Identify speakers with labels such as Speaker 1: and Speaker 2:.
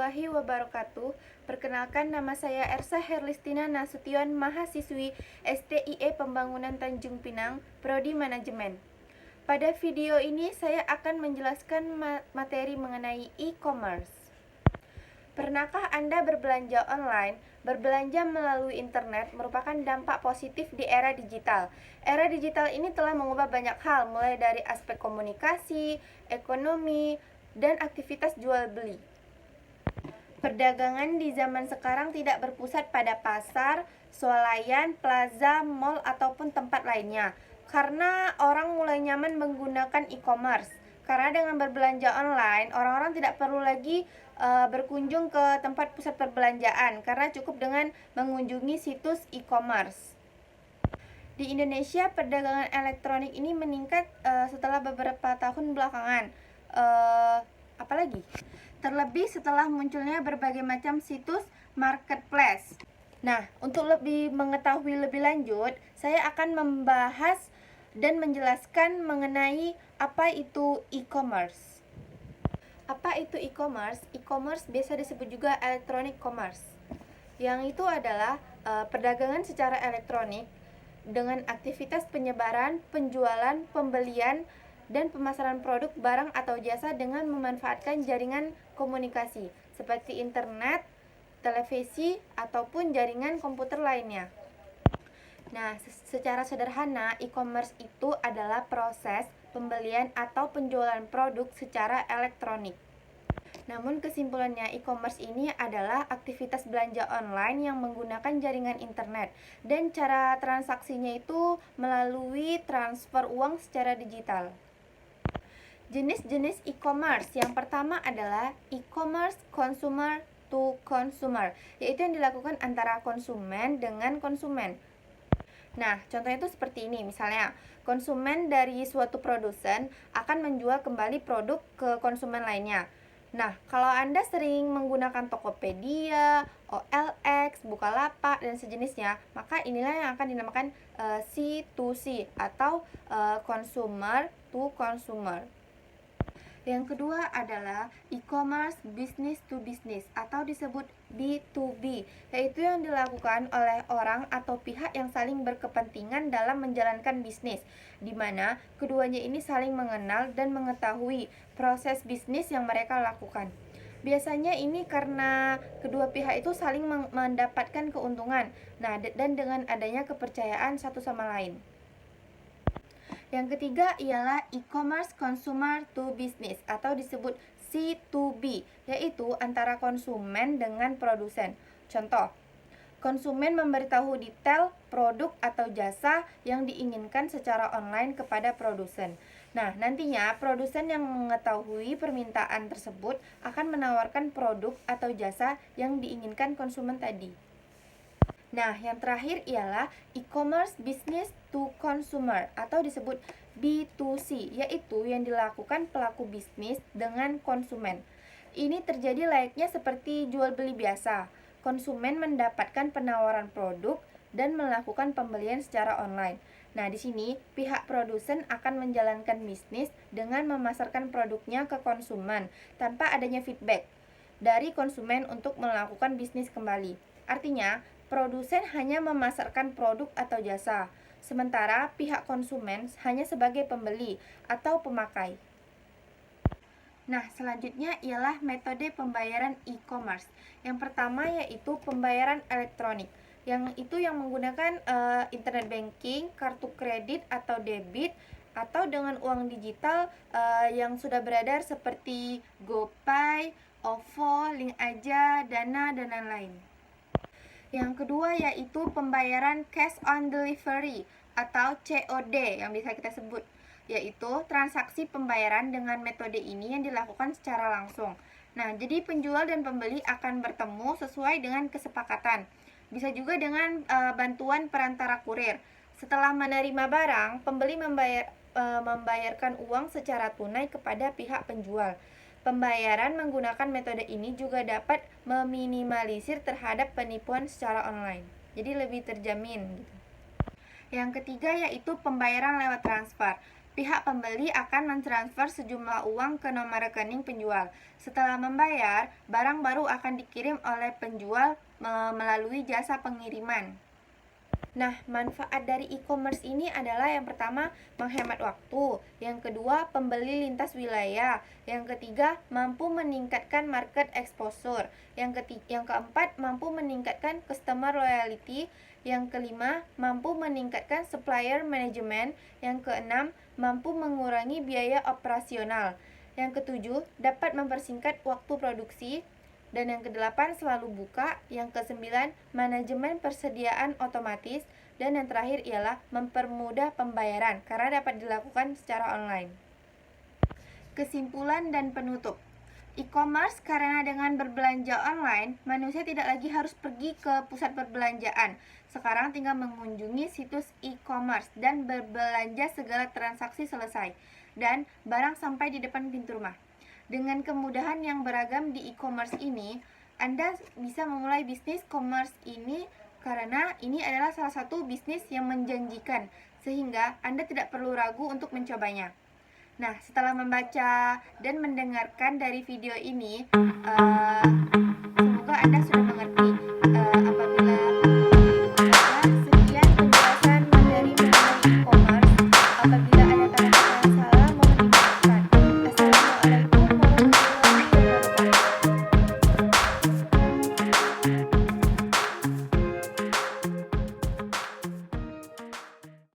Speaker 1: warahmatullahi wabarakatuh. Perkenalkan, nama saya Ersa Herlistina Nasution, mahasiswi STIE Pembangunan Tanjung Pinang, Prodi Manajemen. Pada video ini saya akan menjelaskan materi mengenai e-commerce. Pernahkah Anda berbelanja online? Berbelanja melalui internet merupakan dampak positif di era digital. Era digital ini telah mengubah banyak hal, mulai dari aspek komunikasi, ekonomi, dan aktivitas jual beli. Perdagangan di zaman sekarang tidak berpusat pada pasar, swalayan, plaza, mall, ataupun tempat lainnya, karena orang mulai nyaman menggunakan e-commerce. Karena dengan berbelanja online, orang-orang tidak perlu lagi berkunjung ke tempat pusat perbelanjaan, karena cukup dengan mengunjungi situs e-commerce. Di Indonesia, perdagangan elektronik ini meningkat setelah beberapa tahun belakangan. Apalagi? Terlebih setelah munculnya berbagai macam situs marketplace. Nah, untuk lebih mengetahui lebih lanjut, saya akan membahas dan menjelaskan mengenai apa itu e-commerce. Apa itu e-commerce? E-commerce biasa disebut juga electronic commerce. Yang itu adalah perdagangan secara elektronik dengan aktivitas penyebaran, penjualan, pembelian, dan pemasaran produk, barang, atau jasa dengan memanfaatkan jaringan komunikasi seperti internet, televisi, ataupun jaringan komputer lainnya. Nah, secara sederhana, e-commerce itu adalah proses pembelian atau penjualan produk secara elektronik. Namun kesimpulannya, e-commerce ini adalah aktivitas belanja online yang menggunakan jaringan internet, dan cara transaksinya itu melalui transfer uang secara digital. Jenis-jenis e-commerce yang pertama adalah e-commerce consumer to consumer, yaitu yang dilakukan antara konsumen dengan konsumen. Nah, contohnya itu seperti ini. Misalnya, konsumen dari suatu produsen akan menjual kembali produk ke konsumen lainnya. Nah, kalau Anda sering menggunakan Tokopedia, OLX, Bukalapak, dan sejenisnya, maka inilah yang akan dinamakan C2C atau consumer to consumer. Yang kedua adalah e-commerce business to business atau disebut B2B, yaitu yang dilakukan oleh orang atau pihak yang saling berkepentingan dalam menjalankan bisnis, di mana keduanya ini saling mengenal dan mengetahui proses bisnis yang mereka lakukan. Biasanya ini karena kedua pihak itu saling mendapatkan keuntungan, dan dengan adanya kepercayaan satu sama lain. Yang ketiga ialah e-commerce consumer to business atau disebut C2B, yaitu antara konsumen dengan produsen. Contoh, konsumen memberitahu detail produk atau jasa yang diinginkan secara online kepada produsen. Nah, nantinya produsen yang mengetahui permintaan tersebut akan menawarkan produk atau jasa yang diinginkan konsumen tadi. Nah, yang terakhir ialah e-commerce business to consumer atau disebut B2C, yaitu yang dilakukan pelaku bisnis dengan konsumen. Ini terjadi layaknya seperti jual beli biasa. Konsumen mendapatkan penawaran produk dan melakukan pembelian secara online. Nah, di sini pihak produsen akan menjalankan bisnis dengan memasarkan produknya ke konsumen tanpa adanya feedback dari konsumen untuk melakukan bisnis kembali. Artinya, produsen hanya memasarkan produk atau jasa, sementara pihak konsumen hanya sebagai pembeli atau pemakai. Nah, selanjutnya ialah metode pembayaran e-commerce. Yang pertama yaitu pembayaran elektronik, yang itu yang menggunakan internet banking, kartu kredit atau debit, atau dengan uang digital yang sudah beredar seperti GoPay, OVO, Link Aja, Dana, dan lain-lain. Yang kedua yaitu pembayaran cash on delivery atau COD yang bisa kita sebut, yaitu transaksi pembayaran dengan metode ini yang dilakukan secara langsung. Nah, jadi penjual dan pembeli akan bertemu sesuai dengan kesepakatan. Bisa juga dengan bantuan perantara kurir. Setelah menerima barang, pembeli membayarkan uang secara tunai kepada pihak penjual. Pembayaran menggunakan metode ini juga dapat meminimalisir terhadap penipuan secara online. Jadi lebih terjamin gitu. Yang ketiga yaitu pembayaran lewat transfer. pihak pembeli akan mentransfer sejumlah uang ke nomor rekening penjual. Setelah membayar, barang baru akan dikirim oleh penjual melalui jasa pengiriman. Nah, manfaat dari e-commerce ini adalah yang pertama, menghemat waktu. Yang kedua, pembeli lintas wilayah. Yang ketiga, mampu meningkatkan market exposure. Yang keempat, mampu meningkatkan customer loyalty. Yang kelima, mampu meningkatkan supplier management. Yang keenam, mampu mengurangi biaya operasional. Yang ketujuh, dapat mempersingkat waktu produksi. Dan yang kedelapan, selalu buka. Yang kesembilan, manajemen persediaan otomatis. Dan yang terakhir ialah mempermudah pembayaran karena dapat dilakukan secara online. Kesimpulan dan penutup. E-commerce karena dengan berbelanja online, manusia tidak lagi harus pergi ke pusat perbelanjaan. Sekarang tinggal mengunjungi situs e-commerce dan berbelanja, segala transaksi selesai dan barang sampai di depan pintu rumah. Dengan kemudahan yang beragam di e-commerce ini, Anda bisa memulai bisnis commerce ini karena ini adalah salah satu bisnis yang menjanjikan, sehingga Anda tidak perlu ragu untuk mencobanya. Nah, setelah membaca dan mendengarkan dari video ini, semoga Anda sudah